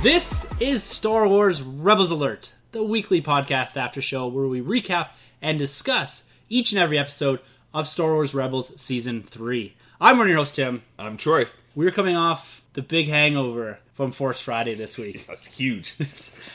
This is Star Wars Rebels Alert, the weekly podcast after show where we recap and discuss each and every episode of Star Wars Rebels Season 3. I'm your host, Tim. I'm Troy. We're coming off the big hangover from Force Friday this week. That's huge.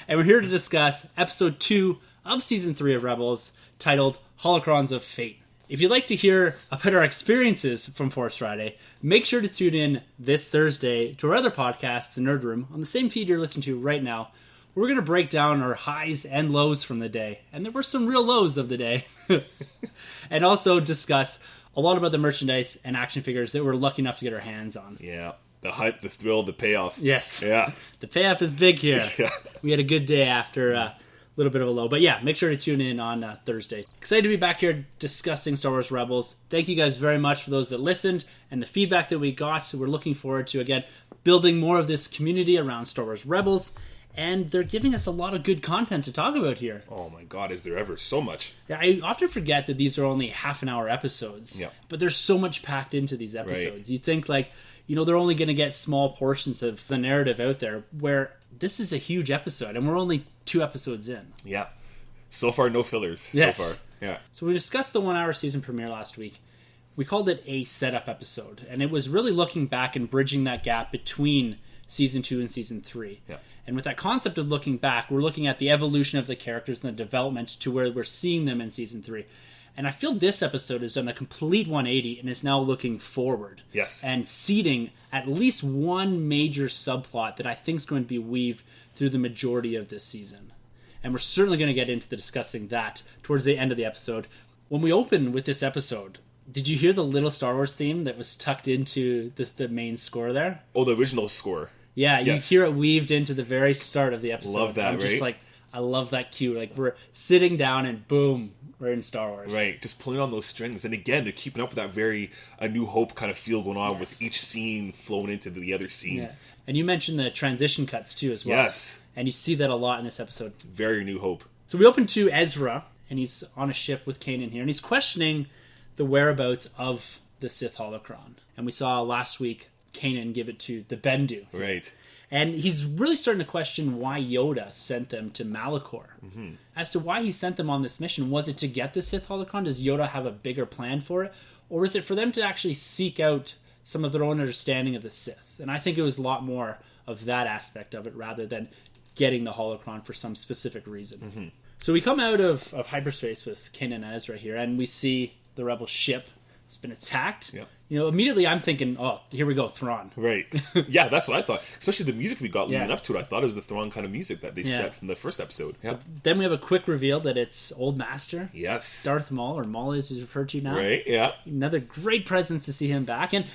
And we're here to discuss Episode 2 of Season 3 of Rebels, titled Holocrons of Fate. If you'd like to hear about our experiences from Force Friday, make sure to tune in this Thursday to our other podcast, The Nerd Room, on the same feed you're listening to right now. We're going to break down our highs and lows from the day. And there were some real lows of the day. And also discuss a lot about the merchandise and action figures that we're lucky enough to get our hands on. Yeah. The hype, the thrill, the payoff. Yes. Yeah. The payoff is big here. Yeah. We had a good day after a little bit of a low. But yeah, make sure to tune in on Thursday. Excited to be back here discussing Star Wars Rebels. Thank you guys very much for those that listened and the feedback that we got. So we're looking forward to, again, building more of this community around Star Wars Rebels. And they're giving us a lot of good content to talk about here. Oh my god, is there ever so much? Yeah, I often forget that these are only half-an-hour episodes. Yeah. But there's so much packed into these episodes. Right. You think, they're only going to get small portions of the narrative out there, where this is a huge episode, and we're only 2 episodes in. Yeah. So far, no fillers. Yes. So far. Yeah. So we discussed the 1-hour season premiere last week. We called it a setup episode, and it was really looking back and bridging that gap between Season 2 and Season 3. Yeah. And with that concept of looking back, we're looking at the evolution of the characters and the development to where we're seeing them in Season 3. And I feel this episode has done a complete 180 and is now looking forward. Yes. And seeding at least one major subplot that I think is going to be weaved through the majority of this season. And we're certainly going to get into discussing that towards the end of the episode. When we open with this episode, did you hear the little Star Wars theme that was tucked into the main score there? Oh, the original score. Yeah, Yes. You hear it weaved into the very start of the episode. Love that, I'm just right? I love that cue. We're sitting down and boom, we're in Star Wars. Right, just pulling on those strings. And again, they're keeping up with that very A New Hope kind of feel going on with each scene flowing into the other scene. Yeah. And you mentioned the transition cuts too as well. Yes. And you see that a lot in this episode. Very New Hope. So we open to Ezra, and he's on a ship with Kanan here, and he's questioning the whereabouts of the Sith holocron. And we saw last week Kanan give it to the Bendu. Right. And he's really starting to question why Yoda sent them to Malachor. Mm-hmm. As to why he sent them on this mission. Was it to get the Sith holocron? Does Yoda have a bigger plan for it? Or is it for them to actually seek out some of their own understanding of the Sith? And I think it was a lot more of that aspect of it rather than getting the holocron for some specific reason. Mm-hmm. So we come out of hyperspace with Kanan and Ezra here, and we see the rebel ship. It's been attacked. Yep. Immediately I'm thinking, oh, here we go, Thrawn. Right. Yeah, that's what I thought. Especially the music we got leading Yeah. up to it. I thought it was the Thrawn kind of music that they set from the first episode. Yeah. Then we have a quick reveal that it's Old Master. Yes. Darth Maul, or Maul as he's referred to now. Right, yeah. Another great presence to see him back. And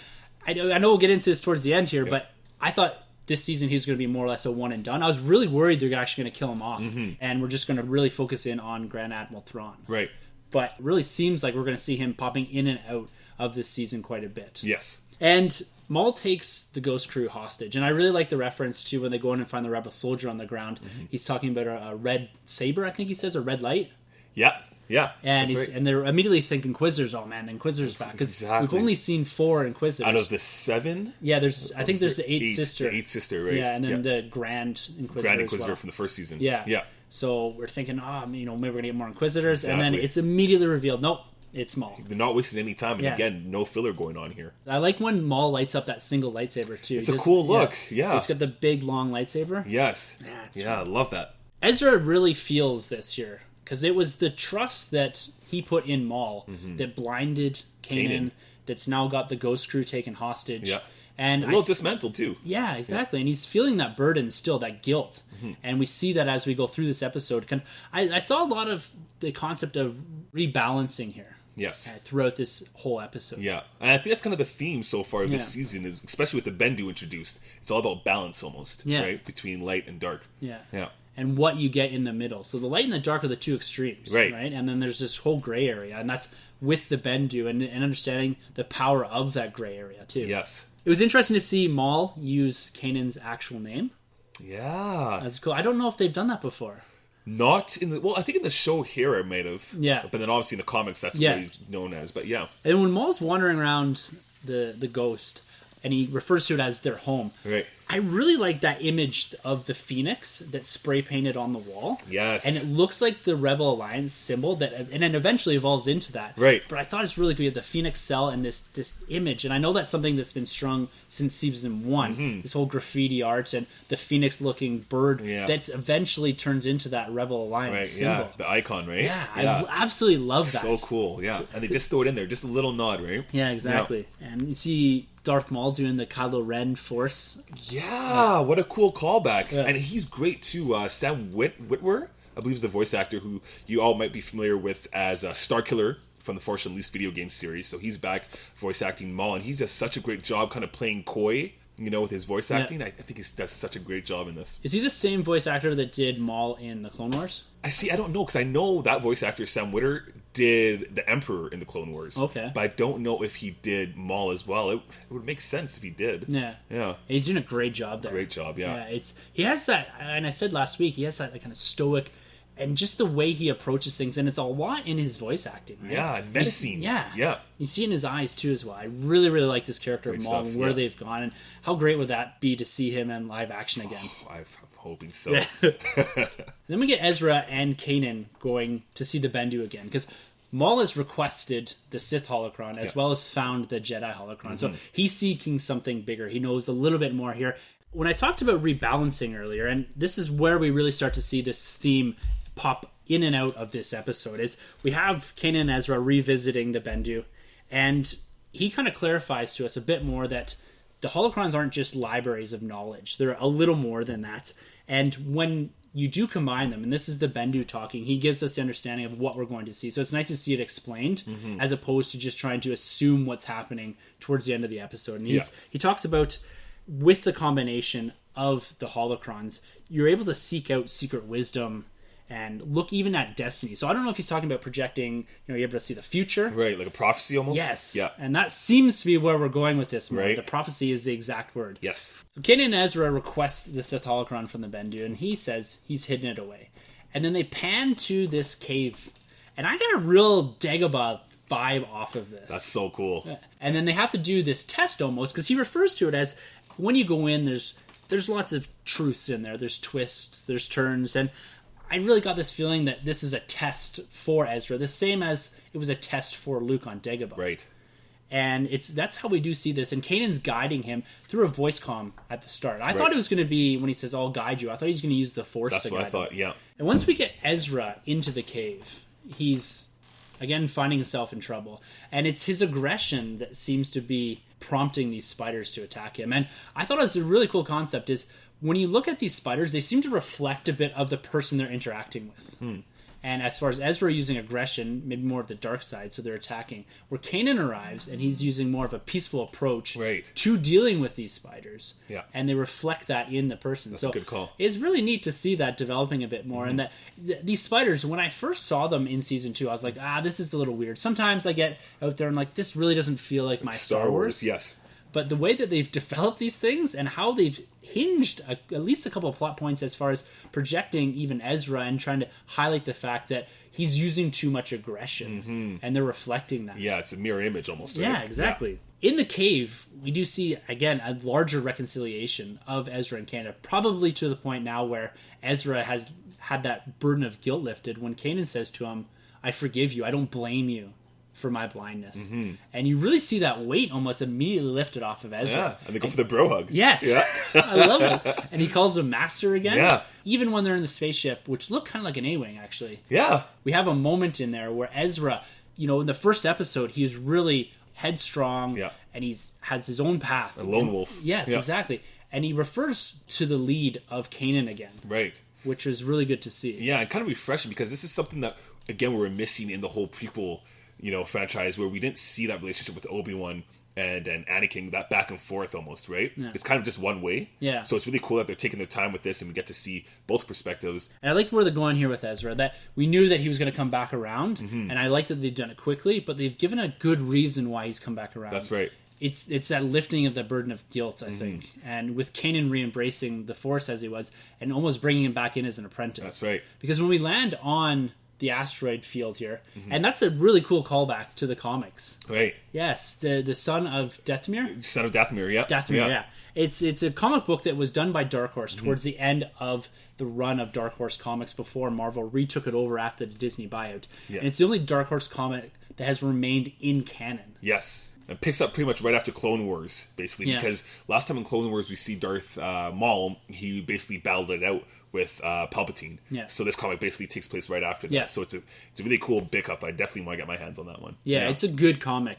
I know we'll get into this towards the end here, but I thought this season he was going to be more or less a one and done. I was really worried they're actually going to kill him off. Mm-hmm. And we're just going to really focus in on Grand Admiral Thrawn. Right. But it really seems like we're going to see him popping in and out of this season quite a bit. Yes. And Maul takes the Ghost Crew hostage. And I really like the reference to when they go in and find the rebel soldier on the ground. Mm-hmm. He's talking about a red saber, I think he says, a red light. Yeah. Yeah. And and they're immediately thinking Inquisitors. Oh man, Inquisitors back, because we've only seen 4 Inquisitors out of the 7. Yeah, I think there's the 8th sister. The 8th sister, right? Yeah, and then the Grand Inquisitor. From the first season. Yeah, yeah. So we're thinking, maybe we're gonna get more Inquisitors, Exactly. and then it's immediately revealed, nope, it's Maul. They're not wasting any time, and again, no filler going on here. I like when Maul lights up that single lightsaber too. It's a cool look. Yeah, it's got the big long lightsaber. Yes. Yeah, I love that. Ezra really feels this here. Because it was the trust that he put in Maul that blinded Kanan, that's now got the Ghost Crew taken hostage. Yeah. And a little dismantled, too. Yeah, exactly. Yeah. And he's feeling that burden still, that guilt. Mm-hmm. And we see that as we go through this episode. I saw a lot of the concept of rebalancing here. Yes. Throughout this whole episode. Yeah. And I think that's kind of the theme so far of this season, is especially with the Bendu introduced. It's all about balance almost, right? Between light and dark. Yeah. Yeah. And what you get in the middle. So the light and the dark are the two extremes, right? And then there's this whole gray area, and that's with the Bendu and understanding the power of that gray area, too. Yes. It was interesting to see Maul use Kanan's actual name. Yeah. That's cool. I don't know if they've done that before. Not in the... Well, I think in the show here I might have. Yeah. But then obviously in the comics, that's what he's known as. But yeah. And when Maul's wandering around the ghost, and he refers to it as their home. Right. I really like that image of the phoenix that's spray painted on the wall. Yes. And it looks like the Rebel Alliance symbol and then eventually evolves into that. Right. But I thought it's really good, the phoenix cell and this image. And I know that's something that's been strung since season 1. This whole graffiti art and the phoenix looking bird that eventually turns into that Rebel Alliance symbol. Yeah, the icon, right? Yeah, I absolutely love that. So cool, yeah. And they just throw it in there, just a little nod, right? Yeah, exactly. Yeah. And you see Darth Maul doing the Kylo Ren Force. Yeah, what a cool callback. Yeah. And he's great too. Sam Witwer, I believe, is the voice actor who you all might be familiar with as Starkiller from the Force Unleashed video game series. So he's back voice acting Maul, and he does such a great job kind of playing coy, with his voice acting. I think he does such a great job in this. Is he the same voice actor that did Maul in the Clone Wars? I don't know, because I know that voice actor, Sam Witwer, did the Emperor in the Clone Wars. Okay. But I don't know if he did Maul as well. It would make sense if he did. Yeah. Yeah. He's doing a great job there. Great job, yeah. Yeah, he has that, and I said last week, he has that kind of stoic, and just the way he approaches things, and it's a lot in his voice acting. Right? Yeah, and menacing. Yeah. You see it in his eyes, too, as well. I really, really like this character of Maul and where they've gone, and how great would that be to see him in live action again? I'm hoping so. Yeah. Then we get Ezra and Kanan going to see the Bendu again, because Maul has requested the Sith holocron as well as found the Jedi holocron. So he's seeking something bigger. He knows a little bit more here. When I talked about rebalancing earlier, and this is where we really start to see this theme pop in and out of this episode, is we have Kanan and Ezra revisiting the Bendu, and he kind of clarifies to us a bit more that the holocrons aren't just libraries of knowledge. They're a little more than that. And when you do combine them, and this is the Bendu talking, he gives us the understanding of what we're going to see. So it's nice to see it explained, as opposed to just trying to assume what's happening towards the end of the episode. And he talks about, with the combination of the holocrons, you're able to seek out secret wisdom and look even at destiny. So I don't know if he's talking about projecting, you're able to see the future. Right, like a prophecy almost? Yes. Yeah. And that seems to be where we're going with this. Right. The prophecy is the exact word. Yes. So Kanan and Ezra request the Sith holocron from the Bendu, and he says he's hidden it away. And then they pan to this cave. And I got a real Dagobah vibe off of this. That's so cool. And then they have to do this test almost, because he refers to it as, when you go in, there's lots of truths in there. There's twists, there's turns, and I really got this feeling that this is a test for Ezra, the same as it was a test for Luke on Dagobah. Right. And that's how we do see this. And Kanan's guiding him through a voice comm at the start. I thought it was going to be, when he says, I'll guide you, I thought he was going to use the Force to guide him. That's what I thought, yeah. And once we get Ezra into the cave, he's, again, finding himself in trouble. And it's his aggression that seems to be prompting these spiders to attack him. And I thought it was a really cool concept is, when you look at these spiders, they seem to reflect a bit of the person they're interacting with. And as far as Ezra using aggression, maybe more of the dark side, so they're attacking. Where Kanan arrives, and he's using more of a peaceful approach to dealing with these spiders. Yeah. And they reflect that in the person. That's a good call. It's really neat to see that developing a bit more. And that these spiders, when I first saw them in Season 2, I was like, this is a little weird. Sometimes I get out there and like, this really doesn't feel like my Star Wars. Yes. But the way that they've developed these things and how they've hinged at least a couple of plot points as far as projecting even Ezra and trying to highlight the fact that he's using too much aggression and they're reflecting that. Yeah, it's a mirror image almost, right? Yeah, exactly. Yeah. In the cave, we do see, again, a larger reconciliation of Ezra and Kanan, probably to the point now where Ezra has had that burden of guilt lifted when Kanan says to him, I forgive you, I don't blame you for my blindness. And you really see that weight almost immediately lifted off of Ezra. Yeah, and they go for the bro hug. Yes. Yeah. I love it. And he calls him master again. Yeah. Even when they're in the spaceship, which looked kind of like an A-Wing, actually. Yeah. We have a moment in there where Ezra, in the first episode, he was really headstrong. Yeah. And has his own path. A lone wolf. Yes, exactly. And he refers to the lead of Kanan again. Right. Which was really good to see. Yeah, and kind of refreshing, because this is something that, again, we were missing in the whole prequel franchise, where we didn't see that relationship with Obi-Wan and Anakin, that back and forth almost, right? Yeah. It's kind of just one way. Yeah. So it's really cool that they're taking their time with this, and we get to see both perspectives. And I liked where they're going here with Ezra, that we knew that he was going to come back around, and I like that they've done it quickly, but they've given a good reason why he's come back around. That's right. It's that lifting of the burden of guilt, I think. And with Kanan re-embracing the Force as he was, and almost bringing him back in as an apprentice. That's right. Because when we land on the asteroid field here, and that's a really cool callback to the comics. Right. Yes, the son of Dathomir. Son of Dathomir, yeah. Dathomir, yeah. It's a comic book that was done by Dark Horse towards the end of the run of Dark Horse comics before Marvel retook it over after the Disney buyout. Yeah. And it's the only Dark Horse comic that has remained in canon. Yes. It picks up pretty much right after Clone Wars, basically, because last time in Clone Wars we see Darth Maul, he basically battled it out with Palpatine. Yeah. So this comic basically takes place right after that. Yeah. So it's a really cool pick-up. I definitely want to get my hands on that one. Yeah, it's a good comic.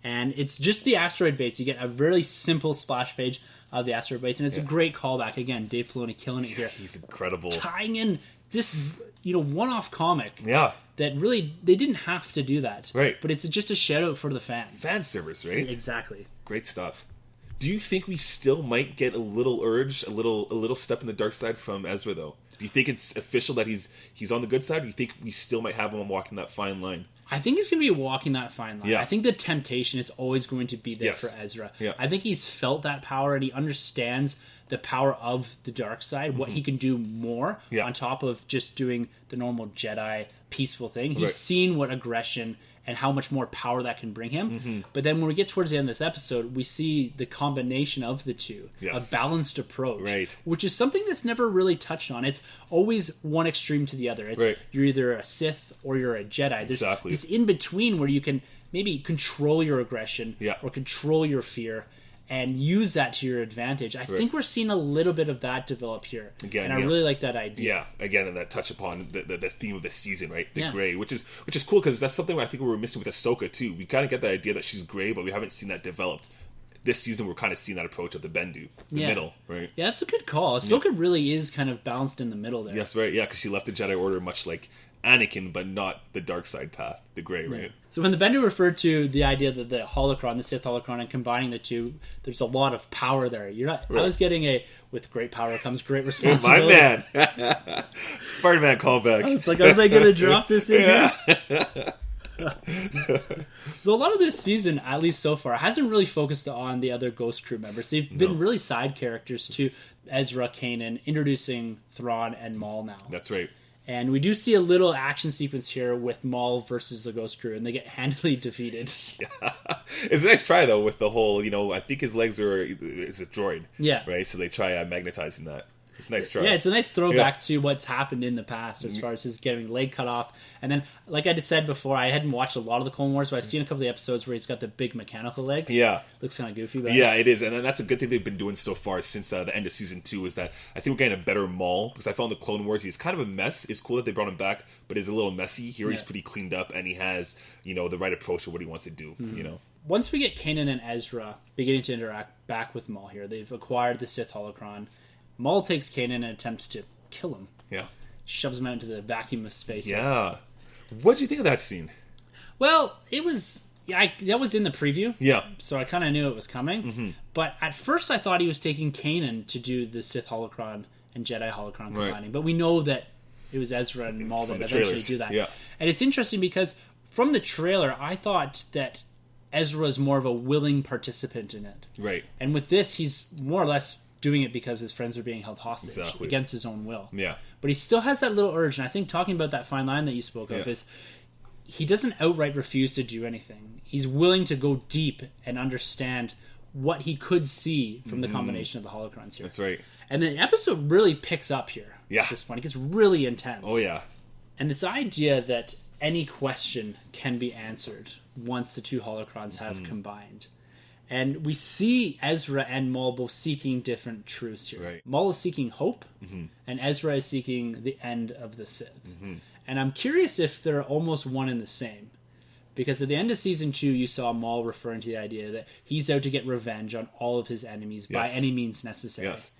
And it's just the asteroid base. You get a really simple splash page of the asteroid base, and it's a great callback. Again, Dave Filoni killing it here. He's incredible. Tying in this, one-off comic. Yeah. That really, they didn't have to do that. Right. But it's just a shout-out for the fans. Fan service, right? Exactly. Great stuff. Do you think we still might get a little urge, a little step in the dark side from Ezra, though? Do you think it's official that he's on the good side, or do you think we still might have him walking that fine line? I think he's going to be walking that fine line. Yeah. I think the temptation is always going to be there for Ezra. Yeah. I think he's felt that power, and he understands the power of the dark side, what he can do more on top of just doing the normal Jedi peaceful thing. He's seen what aggression and how much more power that can bring him. But then when we get towards the end of this episode, we see the combination of the two, a balanced approach, which is something that's never really touched on. It's always one extreme to the other. It's you're either a Sith or you're a Jedi. There's this in between where you can maybe control your aggression or control your fear and use that to your advantage. I think we're seeing a little bit of that develop here. Again, and I really like that idea. Yeah, again, and that touch upon the theme of the season, right? The gray, which is cool, because that's something I think we were missing with Ahsoka, too. We kind of get the idea that she's gray, but we haven't seen that developed. This season, we're kind of seeing that approach of the Bendu, the middle, right? Yeah, that's a good call. Ahsoka really is kind of balanced in the middle there. Yes, right, yeah, because she left the Jedi Order much like Anakin, but not the dark side path, the gray, right? So when the Bendu referred to the idea that the holocron, the Sith holocron, and combining the two, there's a lot of power there. You're not. I was getting with great power comes great responsibility. My man, Spider-Man callback. I was like, are they going to drop this in here? So a lot of this season, at least so far, hasn't really focused on the other Ghost Crew members. They've been really side characters to Ezra, Kanan, introducing Thrawn and Maul now. That's right. And we do see a little action sequence here with Maul versus the Ghost Crew, and they get handily defeated. Yeah. It's a nice try, though, with the whole, I think his legs is a droid. Yeah. Right? So they try magnetizing that. It's a nice try. Yeah, it's a nice throwback to what's happened in the past as far as his getting leg cut off. And then, like I just said before, I hadn't watched a lot of the Clone Wars, but I've seen a couple of the episodes where he's got the big mechanical legs. Yeah. Looks kind of goofy. But yeah, it is. And that's a good thing they've been doing so far since the end of Season 2 is that I think we're getting a better Maul, because I found the Clone Wars, he's kind of a mess. It's cool that they brought him back, but he's a little messy. Here he's pretty cleaned up, and he has, the right approach to what he wants to do, Once we get Kanan and Ezra beginning to interact back with Maul here, they've acquired the Sith holocron. Maul takes Kanan and attempts to kill him. Yeah. Shoves him out into the vacuum of space. Yeah. What did you think of that scene? Well, it was... Yeah, that was in the preview. Yeah. So I kind of knew it was coming. Mm-hmm. But at first I thought he was taking Kanan to do the Sith holocron and Jedi holocron combining. Right. But we know that it was Ezra and Maul that eventually do that. Yeah. And it's interesting because from the trailer, I thought that Ezra is more of a willing participant in it. Right. And with this, he's more or less doing it because his friends are being held hostage against his own will. Yeah. But he still has that little urge, and I think talking about that fine line that you spoke of is he doesn't outright refuse to do anything. He's willing to go deep and understand what he could see from the combination of the holocrons here. That's right. And the episode really picks up here at this point. It gets really intense. Oh, yeah. And this idea that any question can be answered once the two holocrons have combined. And we see Ezra and Maul both seeking different truths here. Right. Maul is seeking hope, and Ezra is seeking the end of the Sith. And I'm curious if they're almost one and the same. Because at the end of Season 2, you saw Maul referring to the idea that he's out to get revenge on all of his enemies by any means necessary. Yes.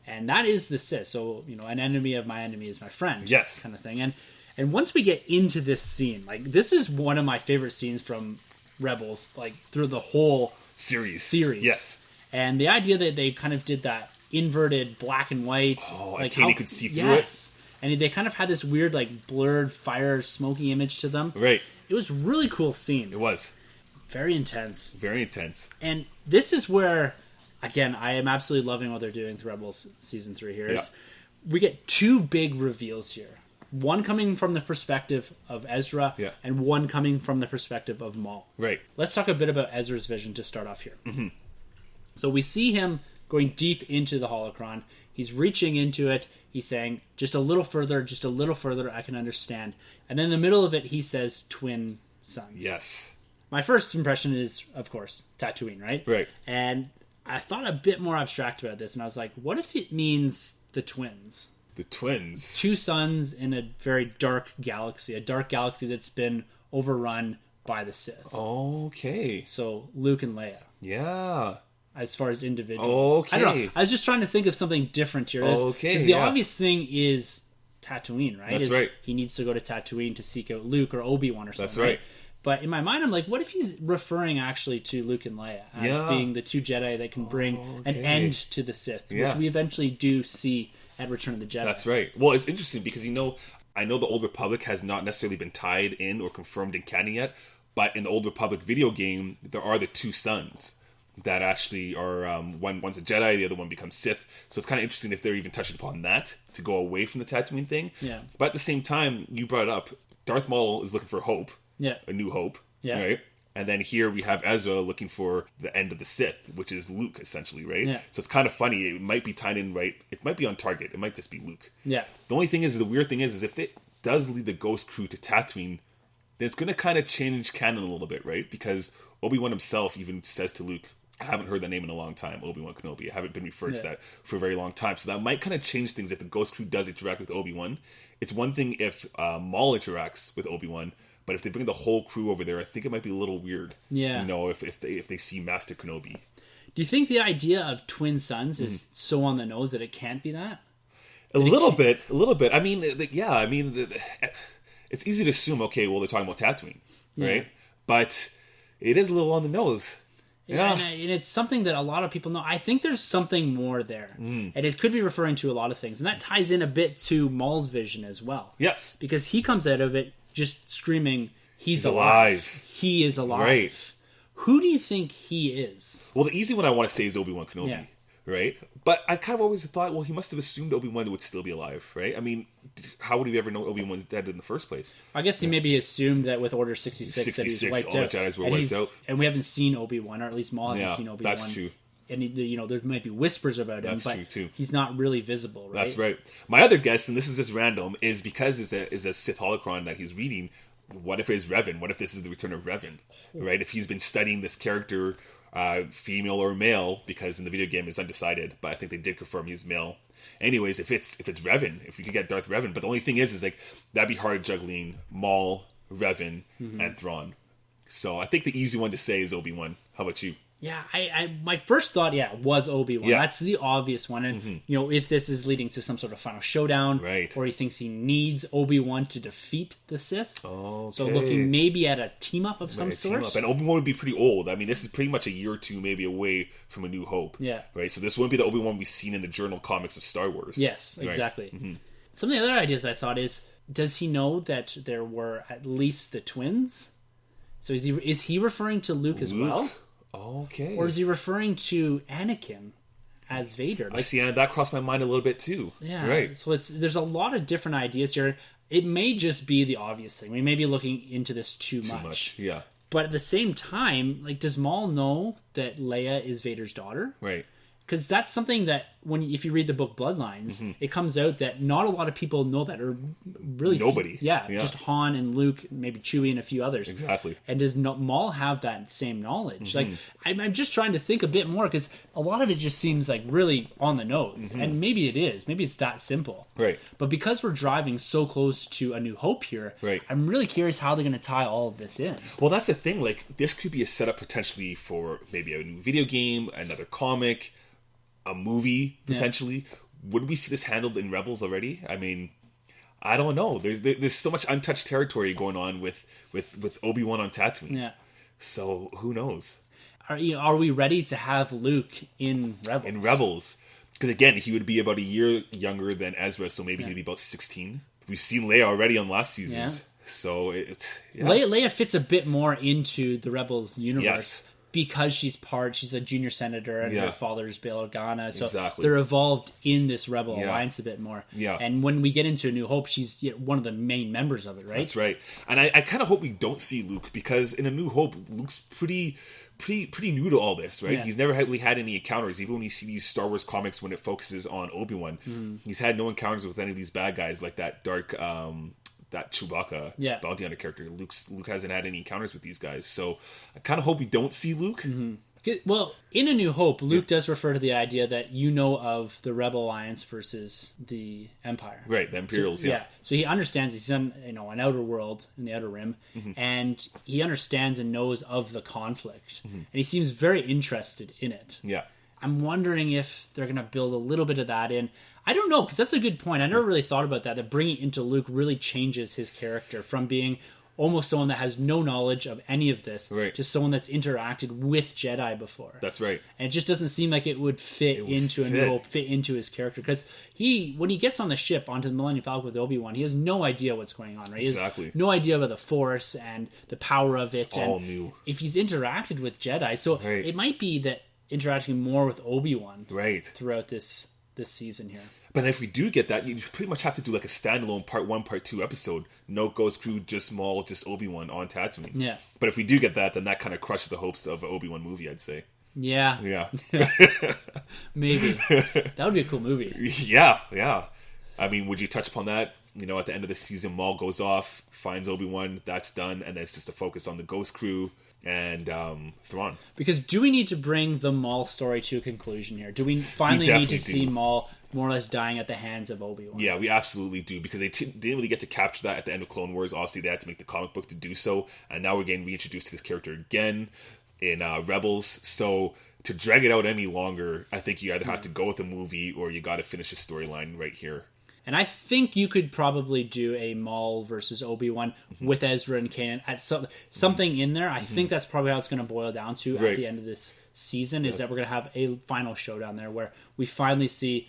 And that is the Sith. So, an enemy of my enemy is my friend. Yes. Kind of thing. And once we get into this scene, this is one of my favorite scenes from Rebels, through the whole series. Yes. And the idea that they kind of did that inverted black and white. Oh, and Katie could see through it. And they kind of had this weird, blurred, fire, smoky image to them. Right. It was a really cool scene. It was. Very intense. Very intense. And this is where, again, I am absolutely loving what they're doing with Rebels Season 3 here. We get two big reveals here. One coming from the perspective of Ezra, and one coming from the perspective of Maul. Right. Let's talk a bit about Ezra's vision to start off here. So we see him going deep into the holocron. He's reaching into it. He's saying, just a little further, I can understand. And then in the middle of it, he says, twin sons. Yes. My first impression is, of course, Tatooine, right? Right. And I thought a bit more abstract about this, and I was like, what if it means the twins? The twins. Two suns in a very dark galaxy, a dark galaxy that's been overrun by the Sith. Okay. So Luke and Leia. Yeah. As far as individuals. Okay. I don't know. I was just trying to think of something different here. Okay. Because the obvious thing is Tatooine, right? That's right. He needs to go to Tatooine to seek out Luke or Obi-Wan or something. That's right. But in my mind, I'm like, what if he's referring actually to Luke and Leia as being the two Jedi that can bring an end to the Sith, which we eventually do see at Return of the Jedi. That's right. Well, it's interesting because, I know the Old Republic has not necessarily been tied in or confirmed in canon yet, but in the Old Republic video game, there are the two sons that actually are, one's a Jedi, the other one becomes Sith. So it's kind of interesting if they're even touching upon that to go away from the Tatooine thing. Yeah. But at the same time, you brought it up, Darth Maul is looking for hope. Yeah. A new hope. Yeah. Right? And then here we have Ezra looking for the end of the Sith, which is Luke, essentially, right? Yeah. So it's kind of funny. It might be tied in right. It might be on target. It might just be Luke. Yeah. The only thing is, the weird thing is if it does lead the Ghost Crew to Tatooine, then it's going to kind of change canon a little bit, right? Because Obi-Wan himself even says to Luke, I haven't heard that name in a long time, Obi-Wan Kenobi. I haven't been referred to that for a very long time. So that might kind of change things if the Ghost Crew does interact with Obi-Wan. It's one thing if Maul interacts with Obi-Wan, but if they bring the whole crew over there, I think it might be a little weird. Yeah. If they see Master Kenobi. Do you think the idea of twin sons is so on the nose that it can't be that? A little bit. I mean, it's easy to assume, okay, well, they're talking about Tatooine, right? But it is a little on the nose. Yeah. And it's something that a lot of people know. I think there's something more there. And it could be referring to a lot of things. And that ties in a bit to Maul's vision as well. Yes. Because he comes out of it just screaming, he's alive. He is alive. Right. Who do you think he is? Well, the easy one I want to say is Obi-Wan Kenobi, right? But I kind of always thought, well, he must have assumed Obi-Wan would still be alive, right? I mean, how would he ever know Obi-Wan was dead in the first place? I guess he maybe assumed that with Order 66 that he's wiped all out. the Jedis were wiped out. And we haven't seen Obi-Wan, or at least Maul hasn't seen Obi-Wan. That's true. And, there might be whispers about him, but true too. He's not really visible, right? That's right. My other guess, and this is just random, is because it's a Sith holocron that he's reading, what if it's Revan? What if this is the return of Revan? Right? If he's been studying this character, female or male, because in the video game it's undecided, but I think they did confirm he's male. Anyways, if it's Revan, if we could get Darth Revan, but the only thing is like that'd be hard juggling Maul, Revan, and Thrawn. So I think the easy one to say is Obi-Wan. How about you? Yeah, I my first thought, was Obi-Wan. Yeah. That's the obvious one. And, if this is leading to some sort of final showdown, right, or he thinks he needs Obi-Wan to defeat the Sith. Okay. So looking maybe at a team-up of some sort. And Obi-Wan would be pretty old. I mean, this is pretty much a year or two maybe away from A New Hope. Yeah. Right? So this wouldn't be the Obi-Wan we've seen in the journal comics of Star Wars. Yes, exactly. Right? Some of the other ideas I thought is, does he know that there were at least the twins? So is he referring to Luke as well? Okay. Or is he referring to Anakin as Vader? I see, and that crossed my mind a little bit too. Yeah. Right. So there's a lot of different ideas here. It may just be the obvious thing. We may be looking into this too much. Yeah. But at the same time, does Maul know that Leia is Vader's daughter? Right. Because that's something that if you read the book Bloodlines, it comes out that not a lot of people know that, or really nobody. Just Han and Luke, maybe Chewie and a few others. Exactly. And does Maul have that same knowledge? I'm just trying to think a bit more, because a lot of it just seems like really on the nose, and maybe it is. Maybe it's that simple. Right. But because we're driving so close to A New Hope here, right, I'm really curious how they're going to tie all of this in. Well, that's the thing. This could be a setup potentially for maybe a new video game, another comic, a movie potentially. Would we see this handled in Rebels already? I mean, I don't know. There's so much untouched territory going on with Obi-Wan on Tatooine. Yeah. So who knows? Are we ready to have Luke in Rebels? In Rebels, because again, he would be about a year younger than Ezra, so maybe he'd be about 16. We've seen Leia already on last season's. So Leia fits a bit more into the Rebels universe. Yes. because she's a junior senator and her father's Bail Organa. So exactly. they're involved in this Rebel Alliance a bit more. Yeah. And when we get into A New Hope, she's one of the main members of it, right? That's right. And I kind of hope we don't see Luke, because in A New Hope, Luke's pretty new to all this, right? He's never really had any encounters. Even when you see these Star Wars comics, when it focuses on Obi-Wan, he's had no encounters with any of these bad guys, like that dark... that Chewbacca bounty hunter character. Luke hasn't had any encounters with these guys, so I kind of hope we don't see Luke. Well, in A New Hope, Luke does refer to the idea that of the Rebel Alliance versus the Empire. Right, the Imperials, so, So he understands he's in an outer world, in the Outer Rim, and he understands and knows of the conflict. And he seems very interested in it. Yeah. I'm wondering if they're going to build a little bit of that in. I don't know, because that's a good point. I never really thought about that bringing it into Luke really changes his character from being almost someone that has no knowledge of any of this to someone that's interacted with Jedi before. That's right. And it just doesn't seem like it would fit into his character. Because when he gets on the ship onto the Millennium Falcon with Obi-Wan, he has no idea what's going on, right? He has no idea about the Force and the power of it. It's all new. If he's interacted with Jedi, so it might be that interacting more with Obi-Wan throughout this season here. But if we do get that, you pretty much have to do like a standalone part 1, part 2 episode. No Ghost Crew, just Maul, just Obi-Wan on Tatooine. Yeah. But if we do get that, then that kind of crushes the hopes of an Obi-Wan movie, I'd say. Yeah. Maybe. That would be a cool movie. Yeah. I mean, would you touch upon that? At the end of the season, Maul goes off, finds Obi-Wan, that's done, and then it's just a focus on the Ghost Crew and Thrawn. Because do we need to bring the Maul story to a conclusion here? Do we finally need to see Maul more or less dying at the hands of Obi-Wan? Yeah, we absolutely do, because they didn't really get to capture that at the end of Clone Wars. Obviously, they had to make the comic book to do so, and now we're getting reintroduced to this character again in Rebels. So to drag it out any longer, I think you either have to go with a movie or you got to finish the storyline right here. And I think you could probably do a Maul versus Obi-Wan with Ezra and Kanan at something in there. I think that's probably how it's going to boil down to at the end of this season, is that we're going to have a final showdown there where we finally see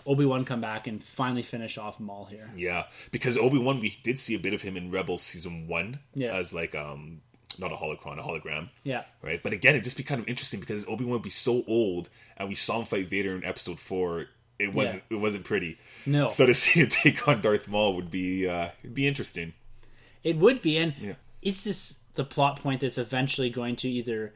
Obi-Wan come back and finally finish off Maul here. Yeah, because Obi-Wan, we did see a bit of him in Rebels Season 1 as like... not a holocron, a hologram. Yeah. Right? But again, it'd just be kind of interesting because Obi-Wan would be so old, and we saw him fight Vader in Episode 4. It wasn't pretty. No. So to see him take on Darth Maul would be it'd be interesting. It would be, and it's just the plot point that's eventually going to either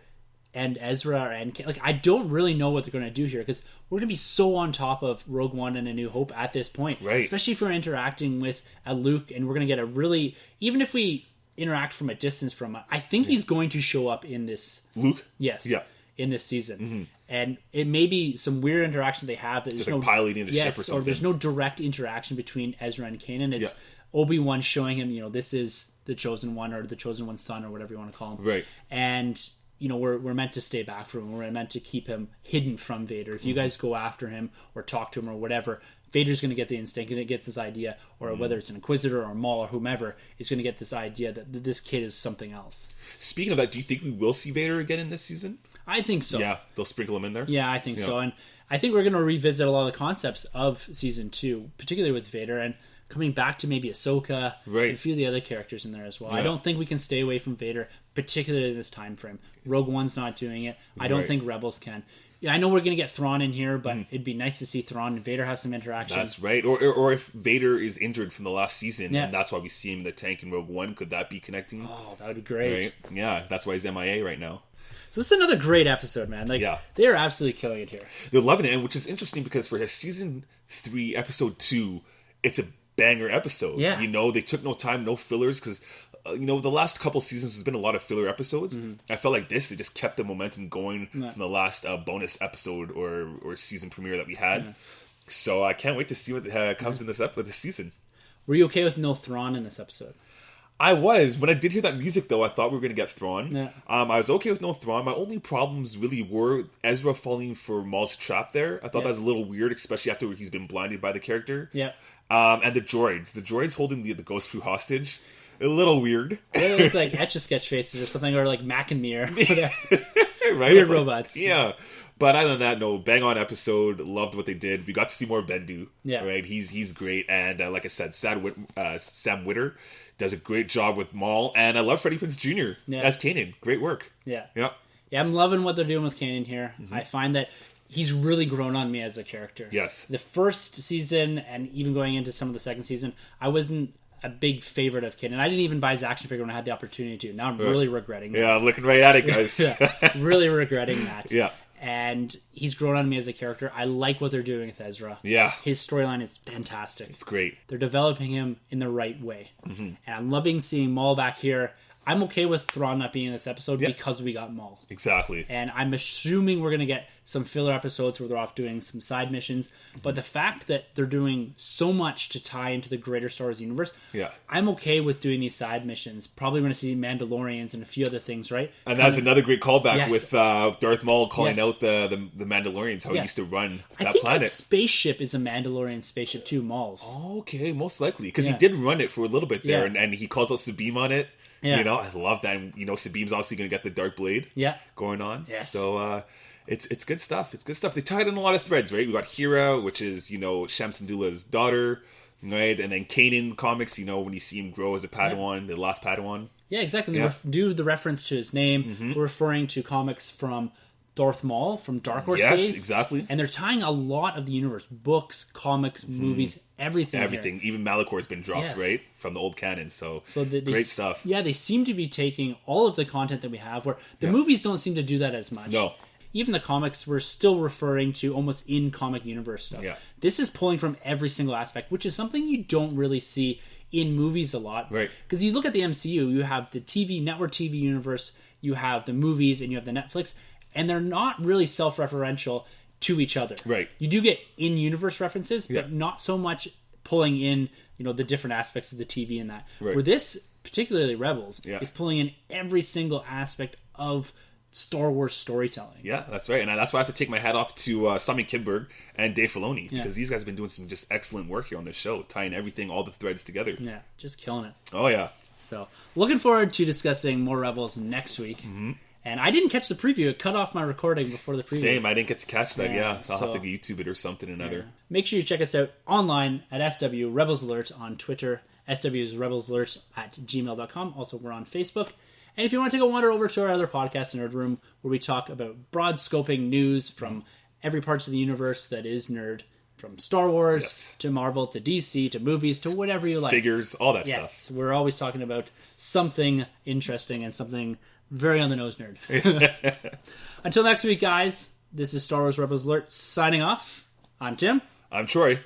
end Ezra or end... Like, I don't really know what they're going to do here, because we're going to be so on top of Rogue One and A New Hope at this point. Right. Especially if we're interacting with a Luke, and we're going to get a really... Even if we interact from a distance from it, I think he's going to show up in this... Luke? Yes. Yeah. In this season. And it may be some weird interaction they have. That just like piloting the ship or something. Or there's no direct interaction between Ezra and Kanan. It's Obi-Wan showing him, this is the Chosen One, or the Chosen One's son, or whatever you want to call him. Right. And, we're meant to stay back from him. We're meant to keep him hidden from Vader. If you guys go after him or talk to him or whatever, Vader's going to get the instinct, and it gets this idea, or whether it's an Inquisitor or Maul or whomever, is going to get this idea that this kid is something else. Speaking of that, do you think we will see Vader again in this season? I think so. Yeah, they'll sprinkle him in there? Yeah, I think so. And I think we're going to revisit a lot of the concepts of Season 2, particularly with Vader, and coming back to maybe Ahsoka and a few of the other characters in there as well. I don't think we can stay away from Vader, particularly in this time frame. Rogue One's not doing it. I don't think Rebels can. Yeah, I know we're going to get Thrawn in here, but it'd be nice to see Thrawn and Vader have some interaction. That's right. Or if Vader is injured from the last season, and that's why we see him in the tank in Rogue One, could that be connecting? Oh, that would be great. Right? Yeah, that's why he's MIA right now. So this is another great episode, man. They are absolutely killing it here. They're loving it, and which is interesting because for his Season 3, Episode 2, it's a banger episode. Yeah. They took no time, no fillers, because... the last couple seasons there's been a lot of filler episodes. I felt like they just kept the momentum going from the last bonus episode or season premiere that we had. So I can't wait to see what comes in this season. Were you okay with no Thrawn in this episode? I was. When I did hear that music, though, I thought we were going to get Thrawn. Yeah. I was okay with no Thrawn. My only problems really were Ezra falling for Maul's trap there. I thought that was a little weird, especially after he's been blinded by the character. Yeah. And the droids. The droids holding the Ghost Crew hostage. A little weird. They look like Etch-a-Sketch faces or something, or like Mac and Mir. Right? Weird robots. Yeah. But other than that, no, bang on episode. Loved what they did. We got to see more Bendu. Yeah. Right? He's great. And like I said, Sam Witter does a great job with Maul. And I love Freddie Prinze Jr. as Kanan. Great work. Yeah. Yeah. Yeah, I'm loving what they're doing with Kanan here. I find that he's really grown on me as a character. Yes. The first season, and even going into some of the second season, I wasn't a big favorite of Kanan. I didn't even buy his action figure when I had the opportunity to. Now I'm really regretting that. Yeah, I'm looking right at it, guys. Really regretting that. Yeah. And he's grown on me as a character. I like what they're doing with Ezra. Yeah. His storyline is fantastic. It's great. They're developing him in the right way. And I'm loving seeing Maul back here. I'm okay with Thrawn not being in this episode because we got Maul. Exactly. And I'm assuming we're going to get some filler episodes where they're off doing some side missions. But the fact that they're doing so much to tie into the greater Star Wars universe, I'm okay with doing these side missions. Probably going to see Mandalorians and a few other things, right? And that's another great callback with Darth Maul calling out the Mandalorians, how he used to run that planet. I think his spaceship is a Mandalorian spaceship too, Maul's. Okay, most likely. Because he did run it for a little bit there, and he calls out Sabine on it. Yeah. You know, I love that. And, you know, Sabine's obviously going to get the dark blade going on. Yes. So, it's good stuff. It's good stuff. They tied in a lot of threads, right? We got Hera, which is, you know, Shams Syndulla's daughter, right? And then Kanan comics, you know, when you see him grow as a Padawan, the last Padawan. Yeah, exactly. They do the reference to his name. We're referring to comics from Darth Maul from Dark Horse days. Yes, exactly. And they're tying a lot of the universe. Books, comics, movies, everything. Everything. Here. Even Malicor's been dropped, right? From the old canon. So great stuff. Yeah, they seem to be taking all of the content that we have, where the movies don't seem to do that as much. No. Even the comics, we're still referring to almost in-comic universe stuff. Yeah. This is pulling from every single aspect, which is something you don't really see in movies a lot. Right. Because you look at the MCU, you have the network TV universe, you have the movies, and you have the Netflix, and they're not really self-referential to each other. Right. You do get in-universe references, but not so much pulling in, you know, the different aspects of the TV and that. Right. Where this, particularly Rebels, is pulling in every single aspect of Star Wars storytelling. Yeah, that's right. And that's why I have to take my hat off to Simon Kinberg and Dave Filoni, because these guys have been doing some just excellent work here on this show, tying everything, all the threads together. Yeah, just killing it. Oh, yeah. So, looking forward to discussing more Rebels next week. And I didn't catch the preview. It cut off my recording before the preview. Same. I didn't get to catch that. I'll have to YouTube it or something or another. Make sure you check us out online at SW Rebels Alert on Twitter. SW is Rebels Alert at gmail.com. Also, we're on Facebook. And if you want to take a wander over to our other podcast, Nerd Room, where we talk about broad scoping news from every parts of the universe that is nerd. From Star Wars to Marvel to DC to movies to whatever you like. Figures, all that stuff. Yes, we're always talking about something interesting and something very on the nose nerd. Until next week, guys, this is Star Wars Rebels Alert signing off. I'm Tim. I'm Troy.